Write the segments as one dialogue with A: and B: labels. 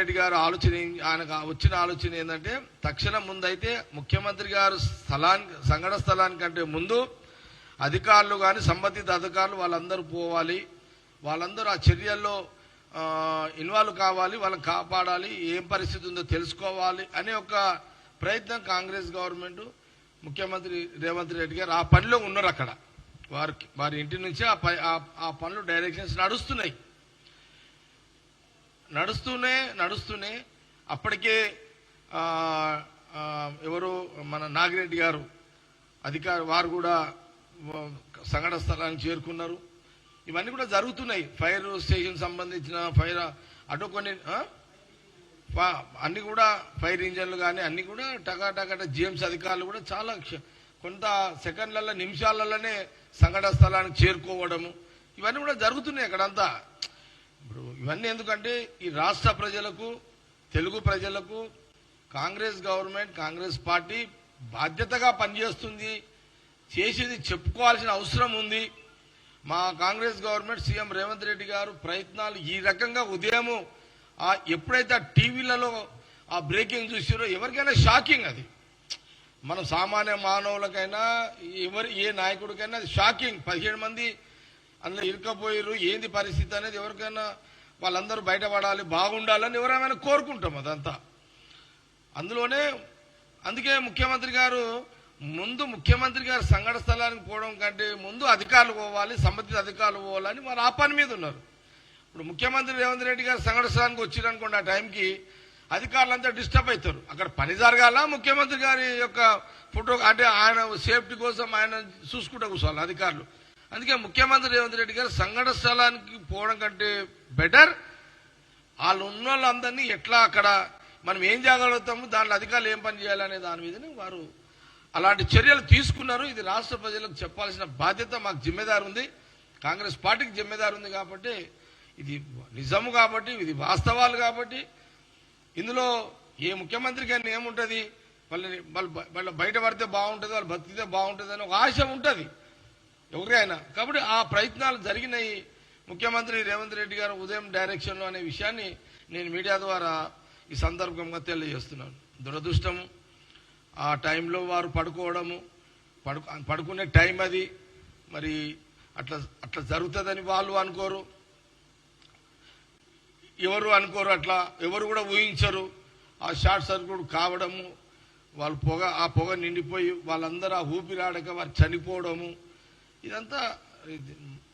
A: రెడ్డి గారు ఆయనకు వచ్చిన ఆలోచన ఏంటంటే తక్షణం ముందైతే ముఖ్యమంత్రి గారు సంఘటన స్థలానికంటే ముందు అధికారులు కానీ సంబంధిత అధికారులు వాళ్ళందరూ పోవాలి, వాళ్ళందరూ ఆ చర్యల్లో ఇన్వాల్వ్ కావాలి, వాళ్ళని కాపాడాలి, ఏం పరిస్థితి ఉందో తెలుసుకోవాలి అనే ఒక ప్రయత్నం కాంగ్రెస్ గవర్నమెంట్ ముఖ్యమంత్రి రేవంత్ రెడ్డి గారు ఆ పనిలో ఉన్నారు. అక్కడ వారి ఇంటి నుంచి ఆ పనులు డైరెక్షన్స్ నడుస్తూనే అప్పటికే ఎవరు మన నాగిరెడ్డి గారు వారు కూడా సంఘటన స్థలానికి చేరుకున్నారు. ఇవన్నీ కూడా జరుగుతున్నాయి. ఫైర్ స్టేషన్ సంబంధించిన అటు కొన్ని అన్ని కూడా ఫైర్ ఇంజన్లు కానీ అన్ని కూడా టకాటక జిఎంసీ అధికారులు కూడా చాలా కొంత సెకండ్లలో నిమిషాలలోనే సంఘటన స్థలానికి చేరుకోవడము ఇవన్నీ కూడా జరుగుతున్నాయి అక్కడంతా. ఇప్పుడు ఇవన్నీ ఎందుకంటే ఈ రాష్ట్ర ప్రజలకు, తెలుగు ప్రజలకు కాంగ్రెస్ గవర్నమెంట్, కాంగ్రెస్ పార్టీ బాధ్యతగా పనిచేస్తుంది, చేసేది చెప్పుకోవాల్సిన అవసరం ఉంది. మా కాంగ్రెస్ గవర్నమెంట్ సీఎం రేవంత్ రెడ్డి గారు ప్రయత్నాలు ఈ రకంగా ఉదయము ఎప్పుడైతే టీవీలలో ఆ బ్రేకింగ్ చూసారో ఎవరికైనా షాకింగ్. అది మనం సామాన్య మానవులకైనా ఏ నాయకుడికైనా అది షాకింగ్. 17 మంది అందులో ఇరుకపోయారు, ఏంది పరిస్థితి అనేది ఎవరికైనా వాళ్ళందరూ బయటపడాలి, బాగుండాలని ఎవరైనా కోరుకుంటాం. అదంతా అందుకే ముఖ్యమంత్రి గారు సంఘటన స్థలానికి పోవడం కంటే ముందు అధికారులు పోవాలి, సంబంధిత అధికారులు పోవాలని వారు ఆ పని మీద ఉన్నారు. ఇప్పుడు ముఖ్యమంత్రి రేవంత్ రెడ్డి గారు సంఘటన స్థలానికి వచ్చిరనుకోండి, ఆ టైంకి అధికారులంతా డిస్టర్బ్ అవుతారు. అక్కడ పని జరగాల, ముఖ్యమంత్రి గారి యొక్క ఫోటో అంటే ఆయన సేఫ్టీ కోసం ఆయన చూసుకుంటూ కూర్చోవాలి అధికారులు. అందుకే ముఖ్యమంత్రి రేవంత్ రెడ్డి గారు సంఘటన స్థలానికి పోవడం కంటే బెటర్ వాళ్ళు ఉన్న వాళ్ళందరినీ ఎట్లా అక్కడ మనం ఏం చేయగలుగుతాము, దాంట్లో అధికారులు ఏం పని చేయాలనే దాని మీదనే వారు అలాంటి చర్యలు తీసుకున్నారు. ఇది రాష్ట్ర ప్రజలకు చెప్పాల్సిన బాధ్యత మాకు జిమ్మెదారు ఉంది, కాంగ్రెస్ పార్టీకి జిమ్మెదారు ఉంది. కాబట్టి ఇది నిజము, కాబట్టి ఇది వాస్తవాలు. కాబట్టి ఇందులో ఏ ముఖ్యమంత్రికైనా ఏముంటుంది, వాళ్ళు బయట పడితే బాగుంటుంది, వాళ్ళు బతికితే బాగుంటుంది అని ఒక ఆశ ఉంటుంది ఎవరికైనా. కాబట్టి ఆ ప్రయత్నాలు జరిగినాయి. ముఖ్యమంత్రి రేవంత్ రెడ్డి గారు ఉదయం డైరెక్షన్లో అనే విషయాన్ని నేను మీడియా ద్వారా ఈ సందర్భంగా తెలియజేస్తున్నాను. దురదృష్టము ఆ టైంలో వారు పడుకునే టైం అది. మరి అట్లా జరుగుతుందని వాళ్ళు అనుకోరు, ఎవరు అనుకోరు, అట్లా ఎవరు కూడా ఊహించరు. ఆ షార్ట్ సర్క్యూట్ కావడము, వాళ్ళు ఆ పొగ నిండిపోయి వాళ్ళందరూ ఆ ఊపిరాడక వారు చనిపోవడము, ఇదంతా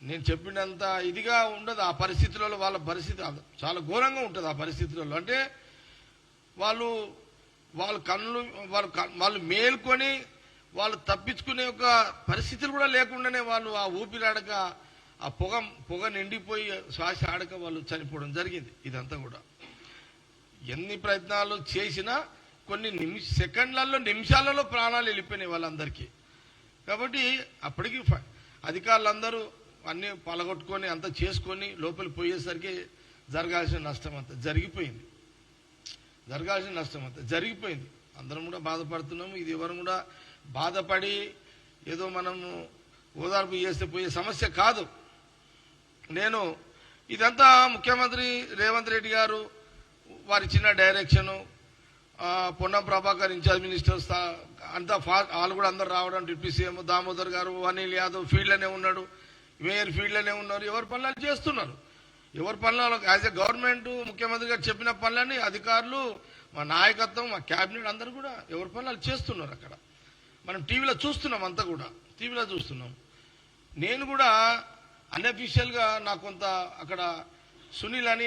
A: నేను చెప్పినంత ఇదిగా ఉండదు. ఆ పరిస్థితులలో వాళ్ళ పరిస్థితి చాలా ఘోరంగా ఉంటుంది. ఆ పరిస్థితులలో అంటే వాళ్ళు మేల్కొని వాళ్ళు తప్పించుకునే ఒక పరిస్థితులు కూడా లేకుండానే వాళ్ళు ఆ ఊపిరాడక ఆ పొగ నిండిపోయి శ్వాస ఆడక వాళ్ళు చనిపోవడం జరిగింది. ఇదంతా కూడా ఎన్ని ప్రయత్నాలు చేసినా కొన్ని సెకండ్లలో నిమిషాలలో ప్రాణాలు వెళ్ళిపోయినాయి వాళ్ళందరికీ. కాబట్టి అప్పటికి అధికారులందరూ అన్ని పలగొట్టుకొని అంతా చేసుకొని లోపలికి పోయేసరికి జరగాల్సిన నష్టం అంతా జరిగిపోయింది. అందరం కూడా బాధపడుతున్నాము. ఇది ఎవరు కూడా బాధపడి ఏదో మనము ఓదార్పు చేస్తే పోయే సమస్య కాదు. ఇదంతా ముఖ్యమంత్రి రేవంత్ రెడ్డి గారు వారి చిన్న direction, Ponnam Prabhakar in charge minister అంతా వాళ్ళు కూడా అందరు రావడం, డిప్యూటీ సీఎం దామోదర్ గారు, అనిల్ యాదవ్ ఫీల్డ్లోనే ఉన్నాడు, మేయర్ ఫీల్డ్లోనే ఉన్నారు. ఎవరి పనులు చేస్తున్నారు, ఎవరి పనులు యాజ్ ఎ గవర్నమెంట్ ముఖ్యమంత్రి గారు చెప్పిన పనులని అధికారులు, మా నాయకత్వం, మా క్యాబినెట్ అందరూ కూడా ఎవరి పనులు చేస్తున్నారు. అక్కడ మనం టీవీలో చూస్తున్నాం, అంతా కూడా టీవీలో చూస్తున్నాం. నేను కూడా అన్అఫీషియల్గా నాకు కొంత అక్కడ సునీల్ అని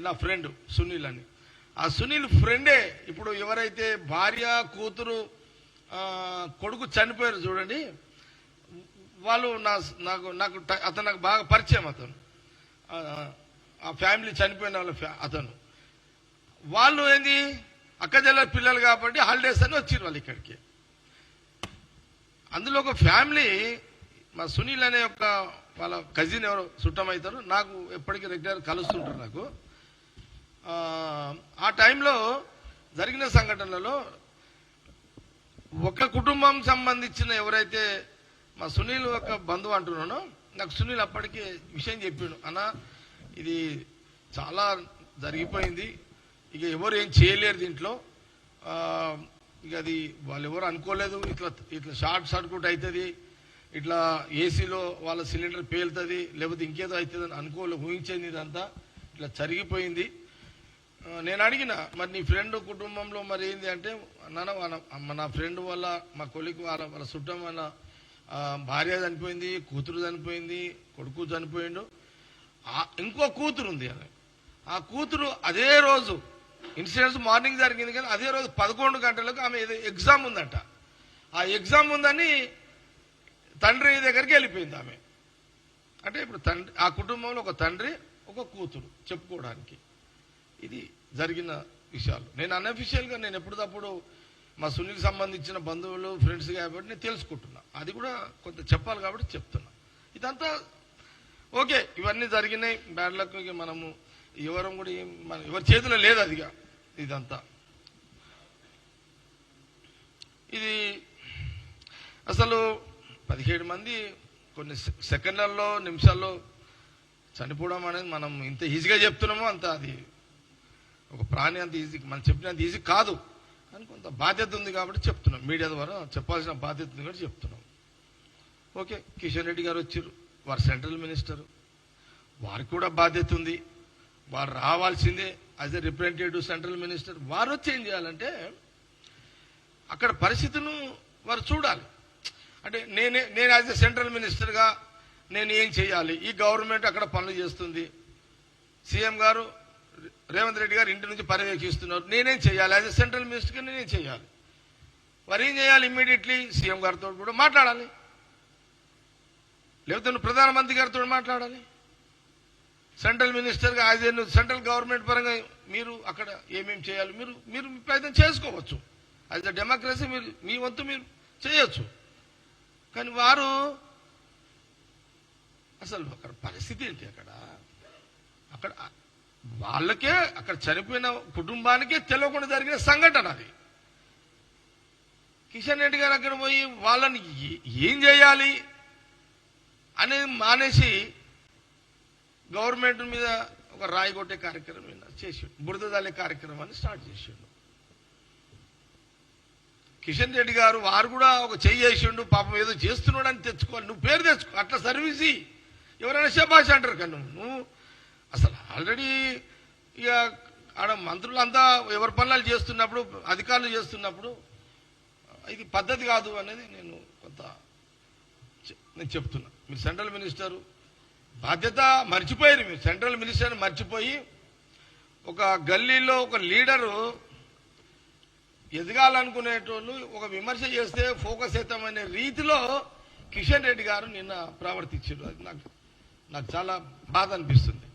A: నా ఫ్రెండ్ సునీల్ అని, ఆ సునీల్ ఫ్రెండే ఇప్పుడు ఎవరైతే భార్య కూతురు కొడుకు చనిపోయారు చూడండి, వాళ్ళు అతను నాకు బాగా పరిచయం. అతను ఆ ఫ్యామిలీ చనిపోయిన వాళ్ళు ఏంది అక్కజల్ల పిల్లలు కాబట్టి హాలిడేస్ అని వచ్చారు వాళ్ళు ఇక్కడికి. అందులో ఒక ఫ్యామిలీ మా సునీల్ అనే ఒక వాళ్ళ కజిన్ ఎవరో చుట్టమవుతారు, నాకు ఎప్పటికీ రెగ్యులర్ కలుస్తుంటారు. నాకు ఆ టైంలో జరిగిన సంఘటనలలో ఒక కుటుంబం సంబంధించిన ఎవరైతే మా సునీల్ ఒక బంధువు అంటున్నానో, నాకు సునీల్ అప్పటికే విషయం చెప్పాడు, అన్న ఇది చాలా జరిగిపోయింది, ఇక ఎవరు ఏం చేయలేరు దీంట్లో. ఇక అది వాళ్ళు ఎవరు అనుకోలేదు ఇట్లా షార్ట్ సర్క్యూట్ అవుతుంది, ఇట్లా ఏసీలో వాళ్ళ సిలిండర్ పేలుతుంది, లేకపోతే ఇంకేదో అవుతుంది అని అనుకోలేదు, ఊహించేది ఇదంతా ఇట్లా జరిగిపోయింది. నేను అడిగిన మరి నీ ఫ్రెండ్ కుటుంబంలో మరి ఏంది అంటే, నాన్న నా ఫ్రెండ్ వల్ల మా కొలికి వాళ్ళ చుట్టం వల్ల భార్య చనిపోయింది, కూతురు చనిపోయింది, కొడుకు చనిపోయిండు, ఇంకో కూతురు ఉంది అని. ఆ కూతురు అదే రోజు ఇన్సిడెంట్స్ మార్నింగ్ జరిగింది కానీ అదే రోజు 11 గంటలకు ఆమె ఎగ్జామ్ ఉందంట. ఆ ఎగ్జామ్ ఉందని తండ్రి దగ్గరికి వెళ్ళిపోయింది ఆమె. అంటే ఇప్పుడు తండ్రి, ఆ కుటుంబంలో ఒక తండ్రి ఒక కూతురు చెప్పుకోవడానికి ఇది జరిగిన విషయాలు. నేను అన్అఫీషియల్గా నేను ఎప్పటికప్పుడు మా సునీల్కి సంబంధించిన బంధువులు ఫ్రెండ్స్ కాబట్టి నేను తెలుసుకుంటున్నా, అది కూడా కొంత చెప్పాలి కాబట్టి చెప్తున్నా. ఇదంతా ఓకే, ఇవన్నీ జరిగినాయి బ్యాడ్ లక్. మనము ఎవరం కూడా ఎవరి చేతిలో లేదు అదిగా. ఇదంతా ఇది అసలు 17 మంది కొన్ని సెకండ్లలో నిమిషాల్లో చనిపోవడం అనేది మనం ఇంత ఈజీగా చెప్తున్నామో అంత అది ఒక ప్రాణి అంత ఈజీ, మనం చెప్పినంత ఈజీ కాదు. కానీ కొంత బాధ్యత ఉంది కాబట్టి చెప్తున్నాం, మీడియా ద్వారా చెప్పాల్సిన బాధ్యత ఉంది కాబట్టి చెప్తున్నాం. ఓకే, కిషన్ రెడ్డి గారు వచ్చారు, వారు సెంట్రల్ మినిస్టర్, వారికి కూడా బాధ్యత ఉంది, వారు రావాల్సిందే as a representative central minister. వారు వచ్చి ఏం చేయాలంటే అక్కడ పరిస్థితిని వారు చూడాలి. అంటే నేను యాజ్ ఎ సెంట్రల్ మినిస్టర్గా నేను ఏం చేయాలి, ఈ గవర్నమెంట్ అక్కడ పనులు చేస్తుంది, సీఎం గారు రేవంత్ రెడ్డి గారు ఇంటి నుంచి పర్యవేక్షిస్తున్నారు, నేనేం చేయాలి యాజ్ ఎ సెంట్రల్ మినిస్టర్గా నేనేం చేయాలి. వారు ఏం చేయాలి, ఇమ్మీడియట్లీ సీఎం గారితో కూడా మాట్లాడాలి, లేకపోతే నువ్వు ప్రధానమంత్రి గారితో మాట్లాడాలి. సెంట్రల్ మినిస్టర్గా యాజ్ ఏ సెంట్రల్ గవర్నమెంట్ పరంగా మీరు అక్కడ ఏమేమి చేయాలి మీరు ప్రయత్నం చేసుకోవచ్చు. యాజ్ ఎ డెమోక్రసీ మీరు మీ వంతు మీరు చేయొచ్చు. కానీ వారు అసలు అక్కడ పరిస్థితి ఏంటి, అక్కడ వాళ్ళకే అక్కడ చనిపోయిన కుటుంబానికే తెలియకుండా జరిగిన సంఘటన అది. కిషన్ రెడ్డి గారు అక్కడ పోయి వాళ్ళని ఏం చేయాలి అనేది మానేసి గవర్నమెంట్ మీద ఒక రాయి కొట్టే కార్యక్రమం చేసాడు, బురద జల్లే కార్యక్రమాన్ని స్టార్ట్ చేసాడు కిషన్ రెడ్డి గారు. వారు కూడా ఒక చెయ్యి చేసిండు, పాపం ఏదో చేస్తున్నాడు అని తెచ్చుకోవాలి, నువ్వు పేరు తెచ్చుకో, అట్లా సర్వీస్ ఎవరైనా శబాష్ అంటారు. కానీ నువ్వు అసలు ఆల్రెడీ ఇక ఆడ మంత్రులంతా ఎవరి పనులు చేస్తున్నప్పుడు, అధికారులు చేస్తున్నప్పుడు ఇది పద్ధతి కాదు అనేది నేను చెప్తున్నా. మీరు సెంట్రల్ మినిస్టరు బాధ్యత మర్చిపోయారు, మీరు సెంట్రల్ మినిస్టర్ని మర్చిపోయి ఒక గల్లీలో ఒక లీడరు ఎదగాలనుకునేటోళ్ళు ఒక విమర్శ చేస్తే ఫోకస్ అవుతామనే రీతిలో కిషన్ రెడ్డి గారు నిన్న ప్రవర్తించారు. అది నాకు చాలా బాధ అనిపిస్తుంది.